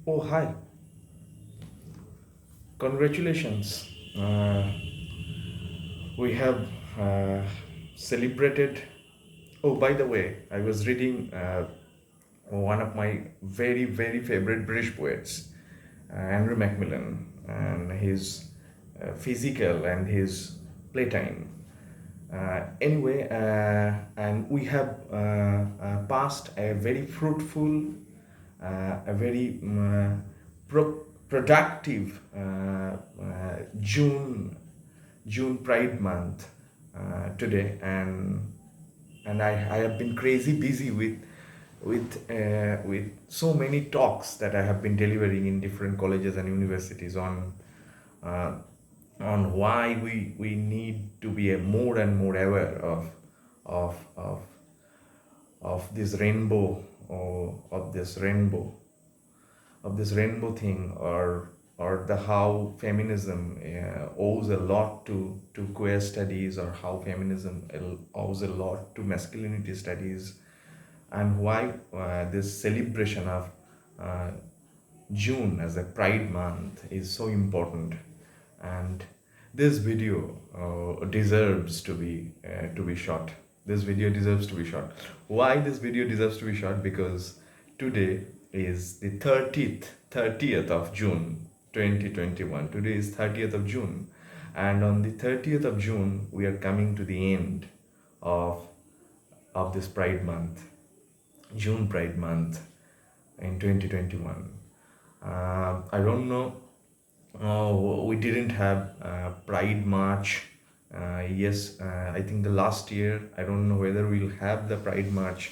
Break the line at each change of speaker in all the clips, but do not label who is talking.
Oh, hi. Congratulations. We have celebrated. Oh, by the way, I was reading one of my very, very favorite British poets, Andrew Macmillan, and his physical and his playtime. And we have passed a very fruitful, a very productive June Pride Month today, and I have been crazy busy with so many talks that I have been delivering in different colleges and universities uh, on why we need to be more and more aware of of of this rainbow or of this rainbow thing, or the how feminism owes a lot to queer studies, or how feminism owes a lot to masculinity studies, and why this celebration of uh, June as a Pride Month is so important. And this video deserves to be shot. This video deserves to be shot. Why this video deserves to be shot? Because today is the 30th of June 2021. Today is 30th of June, and on the 30th of June we are coming to the end of this Pride Month, June Pride Month in 2021. I don't know. We didn't have Pride March. Yes, I think the last year. I don't know whether we'll have the Pride March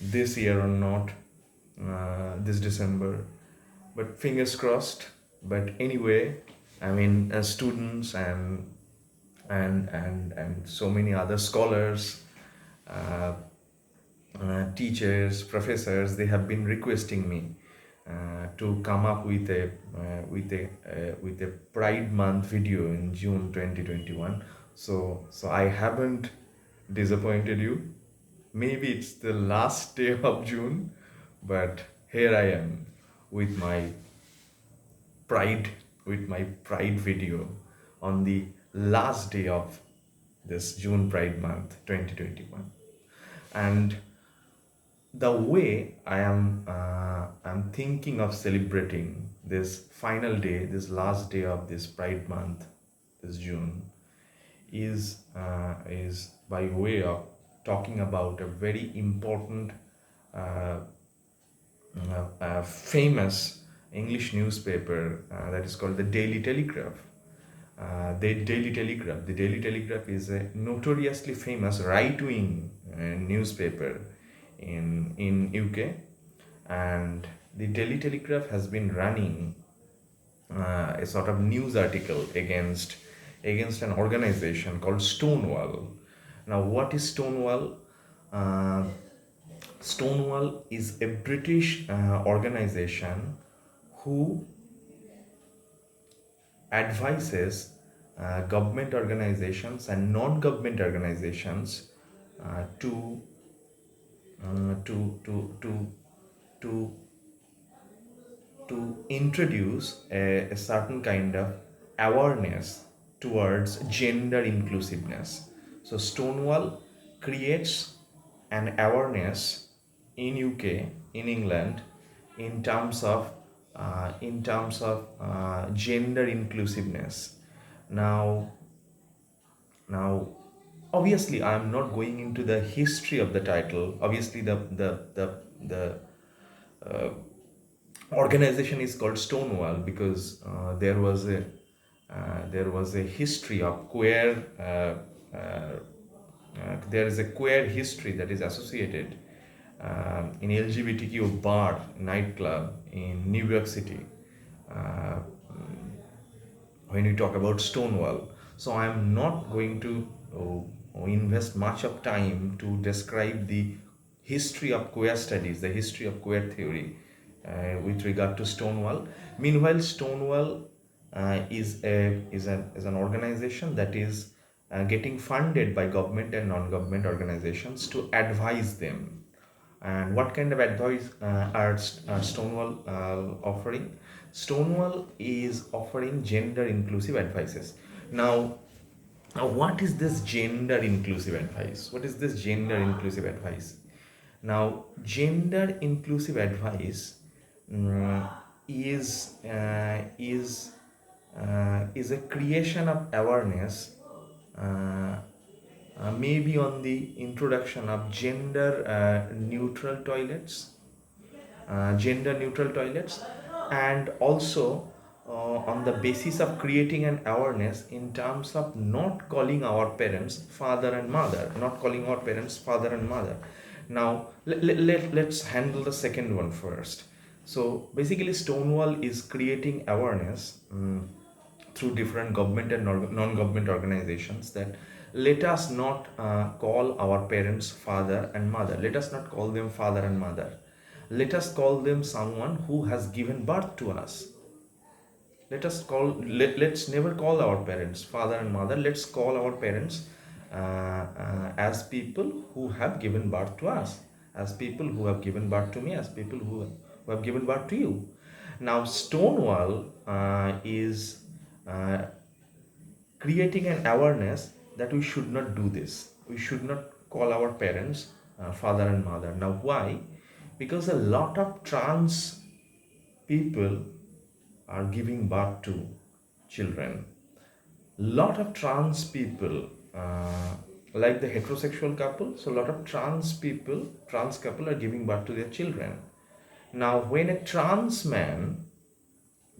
this year or not. This December, but fingers crossed. But anyway, I mean, as students and so many other scholars, uh, teachers, professors, they have been requesting me to come up with a Pride Month video in June 2021. So I haven't disappointed you. Maybe it's the last day of June, but here I am with my pride with my pride video on the last day of this June Pride Month 2021. And the way I'm thinking of celebrating this final day, this last day of this Pride Month, this June, is by way of talking about a very important, uh, famous English newspaper that is called the Daily Telegraph. The Daily Telegraph is a notoriously famous right-wing newspaper in UK, and the Daily Telegraph has been running a sort of news article against an organization called Stonewall. Now, what is Stonewall? Uh, Stonewall is a British organization who advises government organizations and non-government organizations uh, to uh, to to to to to introduce a certain kind of awareness towards gender inclusiveness. So Stonewall creates an awareness in UK, in England, in terms of gender inclusiveness. Now, now, obviously, I'm not going into the history of the title. Obviously, the organization is called Stonewall because there was a history of queer. There is a queer history that is associated in LGBTQ bar nightclub in New York City. Uh, when we talk about Stonewall. So I'm not going to invest much of time to describe the history of queer studies, the history of queer theory with regard to Stonewall. Meanwhile, Stonewall is an organization that is getting funded by government and non-government organizations to advise them And what kind of advice are Stonewall offering? Stonewall is offering gender inclusive advices. Now, what is this gender inclusive advice? What is this gender inclusive advice? Now, gender inclusive advice mm, is a creation of awareness, uh, maybe on the introduction of gender neutral toilets, and also on the basis of creating an awareness in terms of not calling our parents father and mother, not calling our parents father and mother. Now let's handle the second one first. So basically Stonewall is creating awareness through different government and non-government organizations, that let us not call our parents father and mother. Let us not call them father and mother. Let us call them someone who has given birth to us. Let's never call our parents father and mother. Let's call our parents as people who have given birth to us, as people who have given birth to me, as people who have given birth to you. Now Stonewall is uh, creating an awareness that we should not do this. We should not call our parents father and mother. Now why? Because a lot of trans people are giving birth to children. Lot of trans people, like the heterosexual couple, so a lot of trans couple are giving birth to their children. Now when a trans man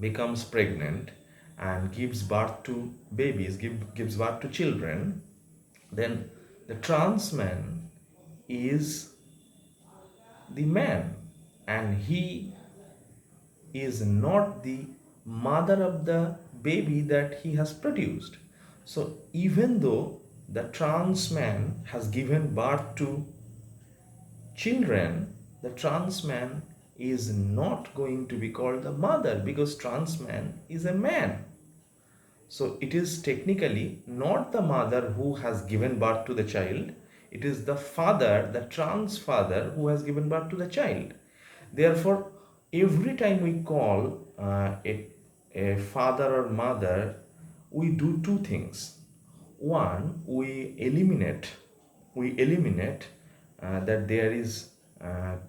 becomes pregnant and gives birth to babies, gives birth to children, then the trans man is the man, and he is not the mother of the baby that he has produced. So even though the trans man has given birth to children, the trans man is not going to be called the mother, because trans man is a man. So it is technically not the mother who has given birth to the child, it is the father, the trans father, who has given birth to the child. Therefore, every time we call a father or mother, we do two things. One, we eliminate that there is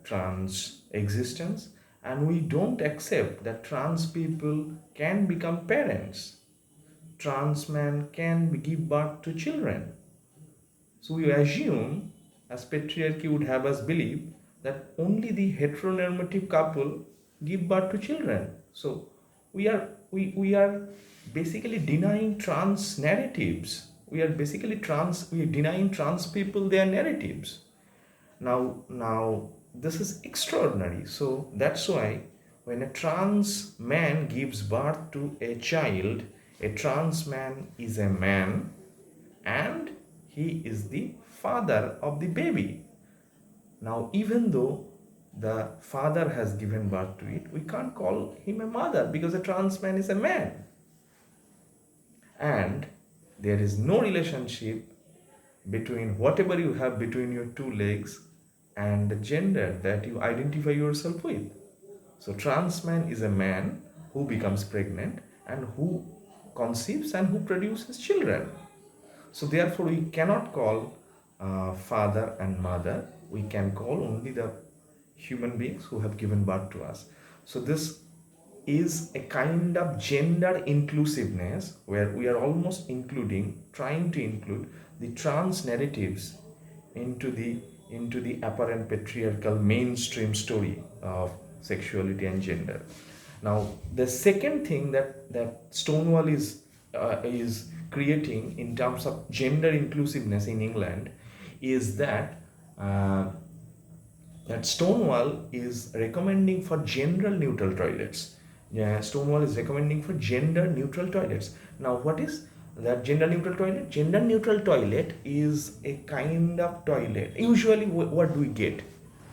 trans existence, and we don't accept that trans people can become parents, trans men can give birth to children. So we assume, as patriarchy would have us believe, that only the heteronormative couple give birth to children. So we are basically denying trans narratives. We are denying trans people their narratives. Now this is extraordinary. So that's why when a trans man gives birth to a child, a trans man is a man, and he is the father of the baby. Now even though the father has given birth to it, we can't call him a mother, because a trans man is a man, and there is no relationship between whatever you have between your two legs and the gender that you identify yourself with. So trans man is a man who becomes pregnant and who conceives and who produces children. So therefore we cannot call father and mother. We can call only the human beings who have given birth to us. So this is a kind of gender inclusiveness, where we are almost trying to include the trans narratives into the apparent patriarchal mainstream story of sexuality and gender. Now the second thing that Stonewall is creating in terms of gender inclusiveness in England is uh, that Stonewall is recommending for gender neutral toilets. Yeah, Stonewall is recommending for gender neutral toilets. Now, what is that gender neutral toilet? Gender neutral toilet is a kind of toilet. Usually, what do we get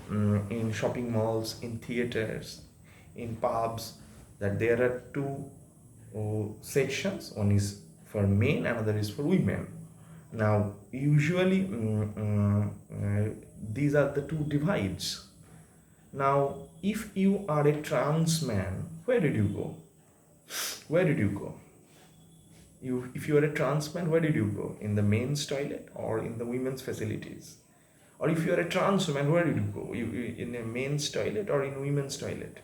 in shopping malls, in theaters, in pubs? That there are two sections. One is for men, another is for women. Now, usually, these are the two divides. Now, if you are a trans man, where did you go? Where did you go? If you are a trans man, where did you go? In the men's toilet or in the women's facilities? Or if you are a trans woman, where did you go? In a men's toilet or in women's toilet?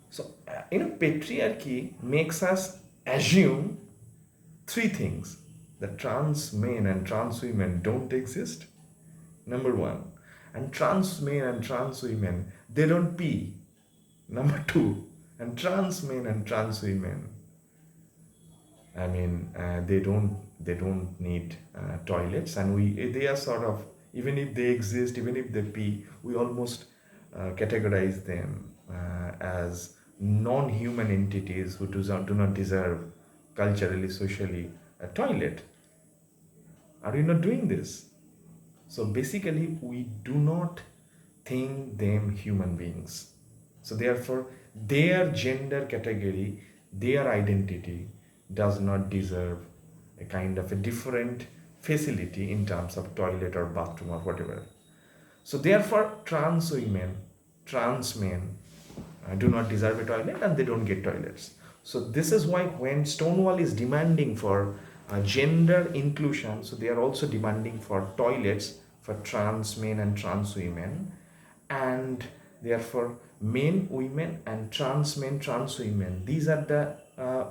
So, patriarchy makes us assume three things: that trans men and trans women don't exist, number one, and trans men and trans women, they don't pee, number two, and trans men and trans women, they don't need toilets, and they are sort of, even if they exist, even if they pee, we almost categorize them as non-human entities who do not deserve culturally, socially a toilet. Are we not doing this? So basically, we do not think them human beings. So therefore, their gender category, their identity does not deserve a kind of a different facility in terms of toilet or bathroom or whatever. So therefore, trans women, trans men do not deserve a toilet and they don't get toilets. So this is why when Stonewall is demanding for gender inclusion, so they are also demanding for toilets for trans men and trans women, and therefore men, women, and trans men, trans women. These are the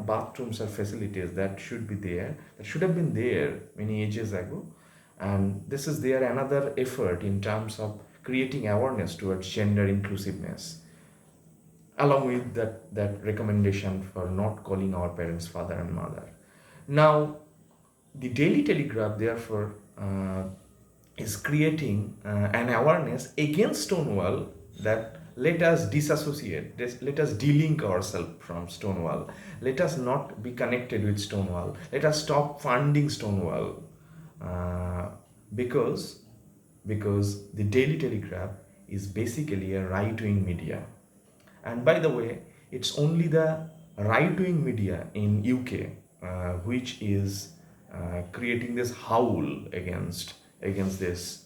bathrooms or facilities that should be there, that should have been there many ages ago, and this is their another effort in terms of creating awareness towards gender inclusiveness, along with that recommendation for not calling our parents father and mother. Now, the Daily Telegraph, therefore, is creating an awareness against Stonewall, that let us disassociate, let us delink ourselves from Stonewall, let us not be connected with Stonewall, let us stop funding Stonewall, uh, because the Daily Telegraph is basically a right-wing media. And by the way, it's only the right-wing media in UK which is creating this howl against this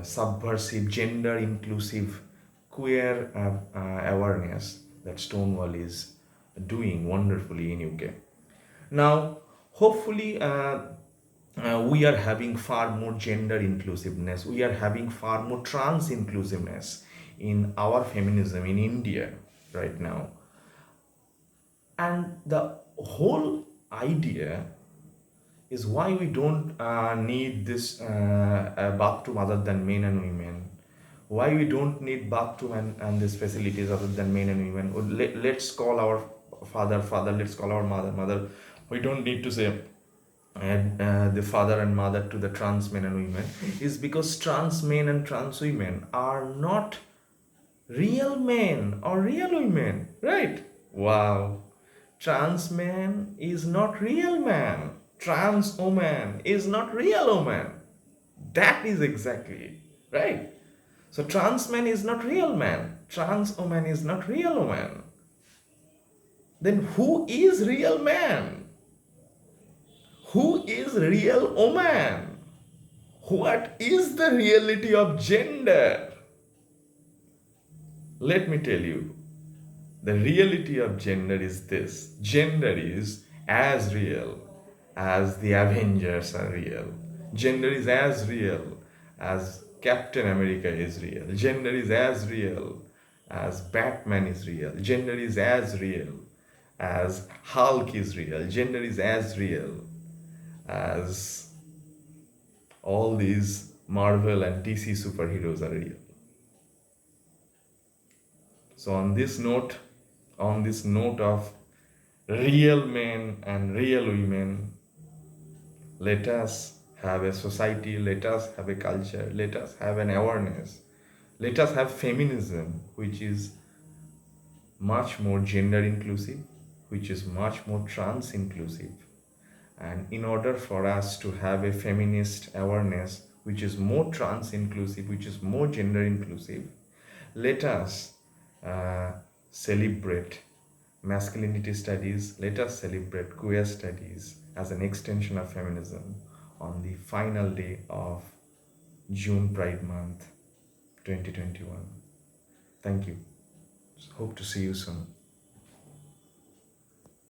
subversive, gender inclusive, queer awareness that Stonewall is doing wonderfully in UK. Now, hopefully, we are having far more gender inclusiveness. We are having far more trans inclusiveness in our feminism in India right now. And the whole idea is why we don't need this bathroom other than men and women. Why we don't need bathroom and these facilities other than men and women. Let's call our father, father. Let's call our mother, mother. We don't need to say the father and mother to the trans men and women, is because trans men and trans women are not real men or real women, right? Wow. Trans man is not real man. Trans woman is not real woman. That is exactly right. So trans man is not real man. Trans woman is not real woman. Then who is real man? Who is real woman? What is the reality of gender? Let me tell you, the reality of gender is this: gender is as real as the Avengers are real. Gender is as real as Captain America is real. Gender is as real as Batman is real. Gender is as real as Hulk is real. Gender is as real as all these Marvel and DC superheroes are real. So on this note of real men and real women, let us have a society, let us have a culture, let us have an awareness, let us have feminism, which is much more gender inclusive, which is much more trans inclusive. And in order for us to have a feminist awareness, which is more trans inclusive, which is more gender inclusive, let us celebrate masculinity studies, let us celebrate queer studies as an extension of feminism on the final day of June Pride Month. 2021. Thank you. Hope to see you soon.